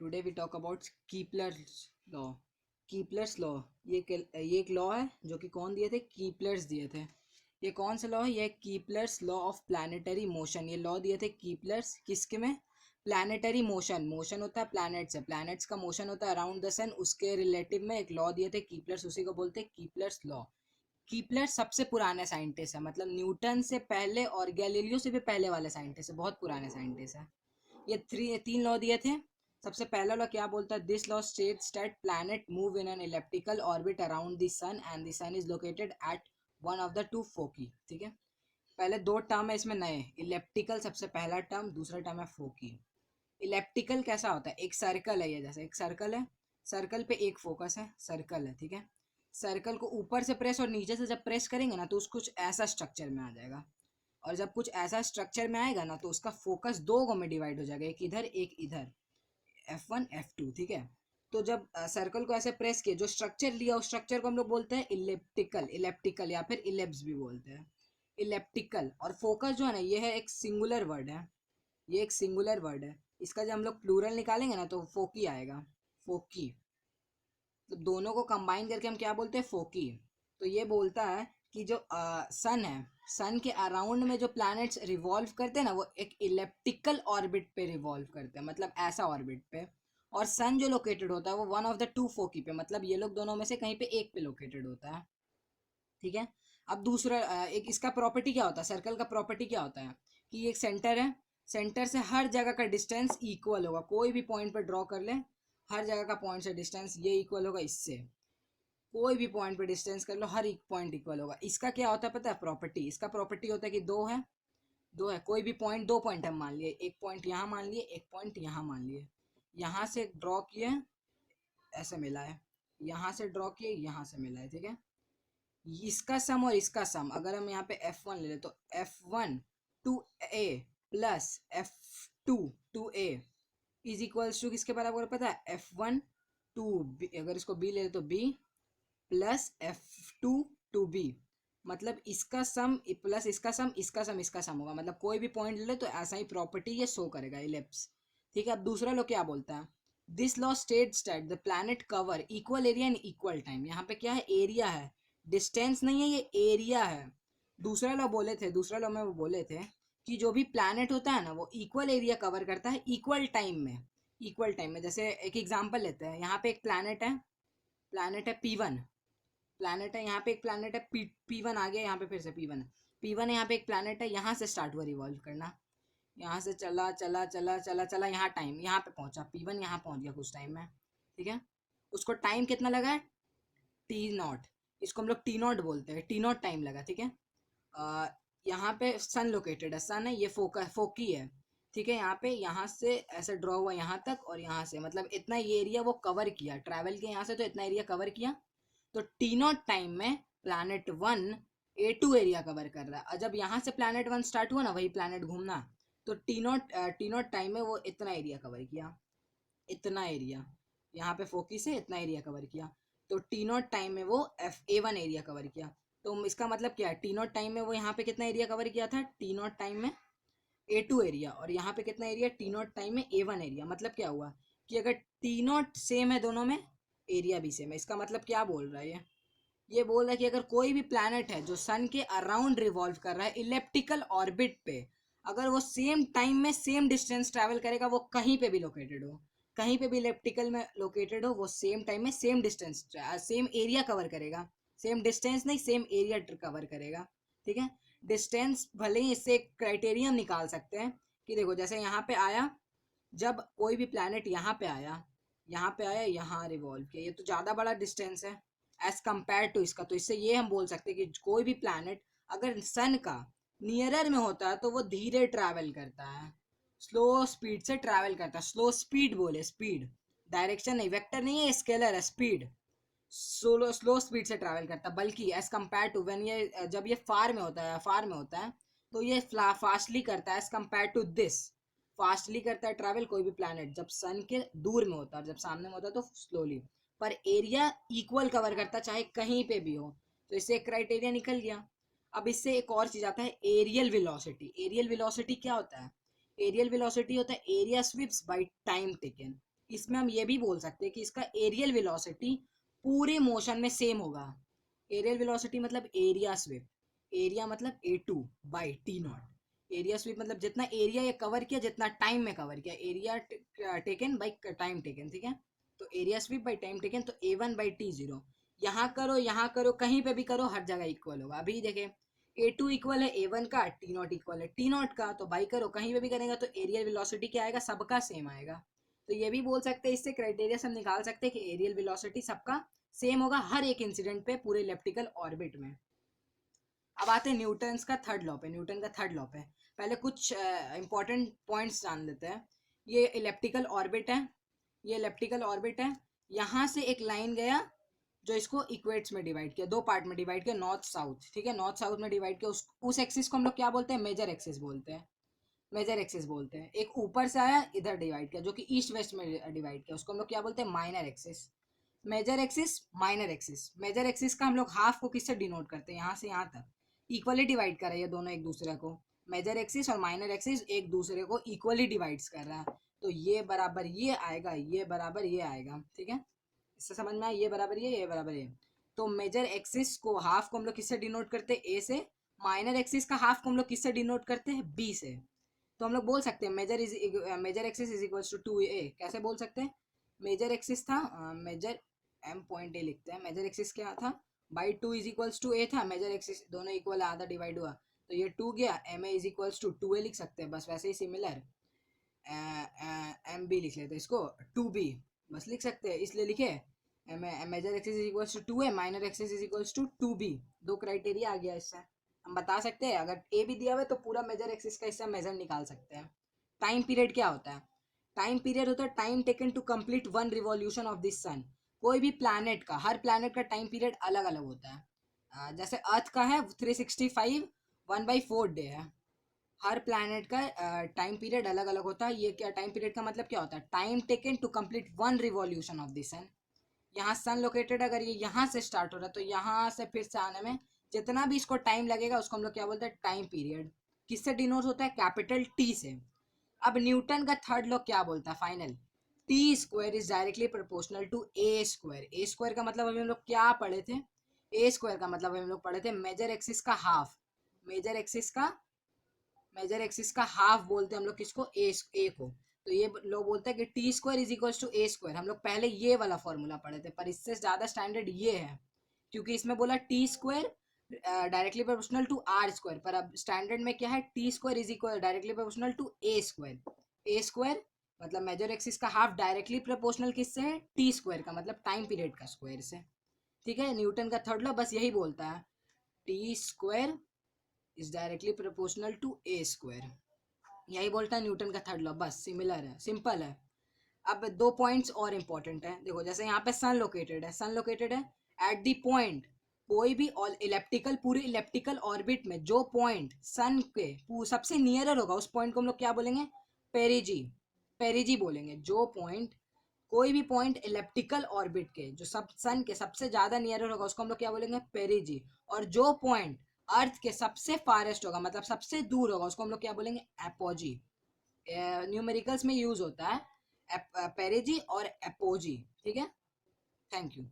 Today we talk about Kepler's law. Kepler's law ये एक law है जो कि कौन दिए थे? कीपलर्स दिए थे। ये कौन सा लॉ है? ये कीपलर्स लॉ ऑफ प्लानिटरी मोशन। ये लॉ दिए थे कीपलर्स किसके में? Planetary motion. मोशन होता है प्लैनेट्स है, प्लैनेट्स का मोशन होता है अराउंड द सन, उसके रिलेटिव में एक लॉ दिए थे कीपलर्स, उसी को बोलते हैं कीपलर्स लॉ। कीपलर सबसे पुराने साइंटिस्ट है, मतलब न्यूटन से पहले और गैलीलियो से भी पहले वाले साइंटिस्ट है, बहुत पुराने साइंटिस्ट है। ये तीन लॉ दिए थे। सबसे पहला लॉ क्या बोलता है? This law states that planet move in an elliptical orbit around the sun and the sun is located at one of the two foci. ठीक है, पहले दो टर्म है इसमें नए। इलेप्टिकल सबसे पहला टर्म, दूसरा टर्म है फोकी। इलेप्टिकल कैसा होता है? एक सर्कल है, ये जैसे एक सर्कल है, सर्कल पे एक फोकस है, सर्कल है। ठीक है, सर्कल को ऊपर से प्रेस और नीचे से जब प्रेस करेंगे ना तो उसको कुछ ऐसा स्ट्रक्चर में आ जाएगा, और जब कुछ ऐसा स्ट्रक्चर में आएगा ना तो उसका फोकस दो गो में डिवाइड हो जाएगा, एक इधर एक इधर, F1 F2। ठीक है, तो जब सर्कल को ऐसे प्रेस किए, जो स्ट्रक्चर लिया उस स्ट्रक्चर को हम लोग बोलते हैं इलेप्टिकल, इलेप्टिकल या फिर इलेप्स भी बोलते हैं, इलेप्टिकल। और फोकस जो है ना, ये है एक सिंगुलर वर्ड है, ये एक सिंगुलर वर्ड है। इसका जब हम लोग प्लूरल निकालेंगे ना तो फोकी आएगा, फोकी। तो दोनों को कंबाइन करके हम क्या बोलते हैं? फोकी। तो ये बोलता है कि जो सन है, सन के अराउंड में जो प्लैनेट्स रिवॉल्व करते हैं ना, वो एक इलेप्टिकल ऑर्बिट पे रिवॉल्व करते हैं, मतलब ऐसा ऑर्बिट पे। और सन जो लोकेटेड होता है वो वन ऑफ द टू फोकी पे, मतलब ये लोग दोनों में से कहीं पे एक पे लोकेटेड होता है। ठीक है, अब दूसरा एक इसका प्रॉपर्टी क्या होता है? सर्कल का प्रॉपर्टी क्या होता है कि एक सेंटर है, सेंटर से हर जगह का डिस्टेंस इक्वल होगा। कोई भी पॉइंट पर ड्रॉ कर ले, हर जगह का पॉइंट से डिस्टेंस ये इक्वल होगा इससे। कोई भी पॉइंट पे डिस्टेंस कर लो, हर एक पॉइंट इक्वल होगा। इसका क्या होता है पता है? प्रॉपर्टी, इसका प्रॉपर्टी होता है कि दो है, कोई भी पॉइंट, दो पॉइंट हम मान लिए, एक पॉइंट यहाँ मान लिए, एक पॉइंट यहाँ मान लिए, यहाँ से ड्रॉ किए ऐसे मिला है, यहाँ से ड्रॉ किए यहाँ से मिला है। ठीक है, इसका सम और इसका सम अगर हम यहाँ पे F1 ले ले तो F1 2A plus F2 2A is equals to किसके बराबर पता है? F1 2B, अगर इसको B ले ले तो B प्लस F2 2B, मतलब इसका सम प्लस इसका सम, इसका सम, इसका सम होगा। मतलब कोई भी पॉइंट ले ले तो ऐसा ही प्रॉपर्टी ये शो करेगा, इलिप्स। ठीक है, अब दूसरा लो क्या बोलता है? This law states that the planet cover equal area in equal time. यहाँ पे क्या है? एरिया है, डिस्टेंस नहीं है, ये एरिया है। दूसरा लॉ बोले थे, दूसरा लॉ में वो बोले थे कि जो भी प्लैनेट होता है ना वो इक्वल एरिया कवर करता है इक्वल टाइम में, इक्वल टाइम में। जैसे एक एग्जांपल लेते हैं, यहाँ पे एक प्लैनेट है, प्लैनेट है P1, प्लैनेट है यहाँ पे एक प्लैनेट है P1 आ गया, यहाँ पे फिर से P1 है, यहाँ पे एक प्लैनेट है, यहाँ से स्टार्ट हुआ रिवॉल्व करना, यहाँ से चला चला चला चला चला, यहाँ टाइम, यहाँ पे पहुंचा P1, यहाँ पहुंच गया कुछ टाइम में। ठीक है, उसको टाइम कितना लगा है? T0, इसको हम लोग T0 बोलते हैं, T0 टाइम लगा। ठीक है, यहाँ पे सन लोकेटेड है, सन है, ये फोकी है। ठीक है, यहाँ पे, यहाँ से ऐसे ड्रॉ हुआ यहाँ तक, और यहाँ से मतलब इतना ये एरिया वो कवर किया, ट्रैवल किया यहाँ से तो इतना एरिया कवर किया। तो T0 टाइम में प्लैनेट 1 A2 एरिया कवर कर रहा है, और जब यहाँ से प्लैनेट 1 स्टार्ट हुआ ना वही प्लैनेट घूमना, तो T0 टाइम में वो इतना एरिया कवर किया, इतना एरिया यहाँ पे फोकस है, इतना एरिया कवर किया। तो T0 टाइम में वो A1 एरिया कवर किया। तो इसका मतलब क्या है? T0 टाइम में वो यहाँ पे कितना एरिया कवर किया था? T0 टाइम में A2 एरिया, और यहाँ पे कितना एरिया? T0 टाइम में A1 एरिया। मतलब क्या हुआ कि अगर T0 सेम है दोनों में, एरिया भी सेम है। इसका मतलब क्या बोल रहा है ये बोल रहा है कि अगर कोई भी प्लैनेट है जो सन के अराउंड रिवॉल्व कर रहा है इलेप्टिकल ऑर्बिट पे, अगर वो सेम टाइम में सेम डिस्टेंस ट्रैवल करेगा, वो कहीं पे भी लोकेटेड हो, कहीं पे भी इलेप्टिकल में लोकेटेड हो, वो सेम टाइम में same distance, same area cover करेगा। सेम डिस्टेंस नहीं, सेम एरिया कवर करेगा। ठीक है, डिस्टेंस भले ही इससे एक क्राइटेरियन निकाल सकते हैं कि देखो जैसे यहाँ पे आया, जब कोई भी प्लैनेट यहाँ पे आया, यहाँ पे आया, यहाँ रिवॉल्व किया, ये तो ज़्यादा बड़ा डिस्टेंस है एज कम्पेयर टू इसका। तो इससे ये हम बोल सकते हैं कि कोई भी प्लैनेट अगर सन का नियरर में होता है तो वो धीरे ट्रैवल करता है, स्लो स्पीड से ट्रैवल करता है। स्लो स्पीड बोले, स्पीड, डायरेक्शन नहीं, वेक्टर नहीं है, स्केलर है, स्पीड। स्लो स्पीड से ट्रैवल करता है, बल्कि एज कम्पेयर टू व्हेन ये, जब ये फार में होता है, फार में होता है तो ये फास्टली करता है as compare to this, fastly करता है ट्रैवल कोई भी प्लैनेट जब सन के दूर में होता है, और जब सामने में होता है तो स्लोली। पर एरिया इक्वल कवर करता है चाहे कहीं पे भी हो। तो इससे एक क्राइटेरिया निकल गया। अब इससे एक और चीज आता है, एरियल वेलोसिटी। एरियल वेलोसिटी क्या होता है? एरियल वेलोसिटी होता है area sweeps by time taken. इसमें हम ये भी बोल सकते हैं कि इसका एरियल वेलोसिटी पूरे मोशन में सेम होगा। एरियल वेलोसिटी मतलब एरिया स्विप, एरिया मतलब A2 by T naught. Area sweep मतलब जितना एरिया ये कवर किया, जितना टाइम में कवर किया, area taken by time taken, ठीक है। तो area sweep by time taken, तो A1/T0। यहाँ करो, यहाँ करो, कहीं पे भी करो, हर जगह इक्वल होगा। अभी देखें, A2 इक्वल है A1 का, टी नॉट इक्वल है टी नॉट का, तो बाई करो, कहीं पे भी करेगा तो एरियल वेलोसिटी क्या आएगा, सबका सेम आएगा। तो ये भी बोल सकते हैं, इससे क्राइटेरिया से हम निकाल सकते हैं कि एरियल वेलोसिटी सबका सेम होगा हर एक इंसिडेंट पे पूरे इलेप्टिकल ऑर्बिट में। अब आते हैं न्यूटन्स का थर्ड लॉ पे। न्यूटन का थर्ड लॉ पे पहले कुछ इंपॉर्टेंट पॉइंट्स जान लेते हैं। ये इलेप्टिकल ऑर्बिट है, ये इलेप्टिकल ऑर्बिट है। यहाँ से एक लाइन गया जो इसको इक्वेट्स में डिवाइड किया, दो पार्ट में डिवाइड किया, नॉर्थ साउथ, ठीक है। नॉर्थ साउथ में डिवाइड किया, उस एक्सिस को हम लोग क्या बोलते हैं, मेजर एक्सिस बोलते हैं। मेजर एक्सिस बोलते हैं। एक ऊपर से आया, इधर डिवाइड किया, जो कि ईस्ट वेस्ट में डिवाइड किया, उसको हम लोग क्या बोलते हैं, minor axis. Major axis, minor axis. Major axis का हम लोग हाफ को किससे डिनोट करते हैं, यहाँ से यहाँ तक इक्वली डिवाइड कर रहे हैं दोनों एक दूसरे को। मेजर एक्सिस और माइनर एक्सिस एक दूसरे को इक्वली डिवाइड्स कर रहा है। तो ये बराबर ये आएगा, ये बराबर ये आएगा, ठीक है। इससे समझ में आया, ये बराबर ये बराबर ये। तो मेजर एक्सिस को हाफ को हम लोग किससे डिनोट करते हैं, ए से। माइनर एक्सिस का हाफ को हम लोग किससे डिनोट करते हैं, बी से। तो हम लोग बोल सकते हैं major axis is equals to 2a। कैसे बोल सकते हैं, मेजर एक्सिस था, मेजर एम पॉइंट ए लिखते हैं। मेजर एक्सिस क्या था, by 2 is equals to A था। मेजर एक्सिस दोनों इक्वल, आधा डिवाइड हुआ, तो ये 2 गया, M A is equals to 2a लिख सकते हैं, बस वैसे ही सिमिलर एम बी लिख लेते हैं इसको, 2b बस लिख सकते हैं, इसलिए लिखे major axis is equals to 2a, minor axis is equals to 2b। दो क्राइटेरिया आ गया इससे। हम बता सकते हैं, अगर ए भी दिया हुआ है तो पूरा मेजर एक्सिस का इससे मेजर निकाल सकते हैं। टाइम पीरियड क्या होता है, टाइम पीरियड होता है time taken to complete one revolution of this sun. कोई भी प्लैनेट का, हर प्लैनेट का टाइम पीरियड अलग अलग होता है। जैसे अर्थ का है 365, 1/4 डे है। हर प्लैनेट का टाइम पीरियड अलग अलग होता है। ये क्या टाइम पीरियड का मतलब क्या होता है, time taken to complete one revolution of the sun. यहाँ सन लोकेटेड, अगर ये यहाँ से स्टार्ट हो रहा है तो यहाँ से फिर से आने में जितना भी इसको टाइम लगेगा उसको हम लोग क्या बोलते हैं, टाइम पीरियड। किससे डिनोट होता है, कैपिटल टी से। अब न्यूटन का थर्ड लॉ क्या बोलता है, final, T square is directly proportional to A square. A square का मतलब अभी हम लोग क्या पढ़े थे, ए स्क्वायर का मतलब हम लोग पढ़े थे मेजर एक्सिस का हाफ। मेजर एक्सिस का, मेजर एक्सिस का हाफ बोलते हैं हम लोग किसको, ए को। तो ये लोग बोलते हैं कि T square is equal to A square. हम लोग पहले ये वाला फॉर्मूला पढ़े थे, पर इससे ज्यादा स्टैंडर्ड ये है, क्योंकि इसमें बोला T square directly proportional to R square, पर अब स्टैंडर्ड में क्या है, T square is equal directly proportional to A square. A square मतलब मेजर एक्सिस का हाफ डायरेक्टली प्रोपोर्शनल किससे है, टी स्क्वायर का मतलब टाइम पीरियड का स्क्वायर से, ठीक है। न्यूटन का थर्ड लॉ बस यही बोलता है, T square is directly proportional to A square. यही बोलता है न्यूटन का थर्ड लॉ, बस सिमिलर है, सिंपल है। अब दो पॉइंट्स और इंपॉर्टेंट है, देखो जैसे यहाँ पे सन लोकेटेड है, सन लोकेटेड है एट द पॉइंट, कोई भी इलेप्टिकल, पूरे इलेप्टिकल ऑर्बिट में जो पॉइंट सन के सबसे नियरर होगा उस पॉइंट को हम लोग क्या बोलेंगे, पेरिजी। पेरिजी बोलेंगे। जो पॉइंट, कोई भी पॉइंट इलेप्टिकल ऑर्बिट के जो सब सन के सबसे ज्यादा नियरर होगा उसको हम लोग क्या बोलेंगे, पेरिजी। और जो पॉइंट अर्थ के सबसे फारेस्ट होगा, मतलब सबसे दूर होगा, उसको हम लोग क्या बोलेंगे, एपोजी। न्यूमेरिकल्स में यूज होता है पेरिजी और एपोजी, ठीक है। Thank you.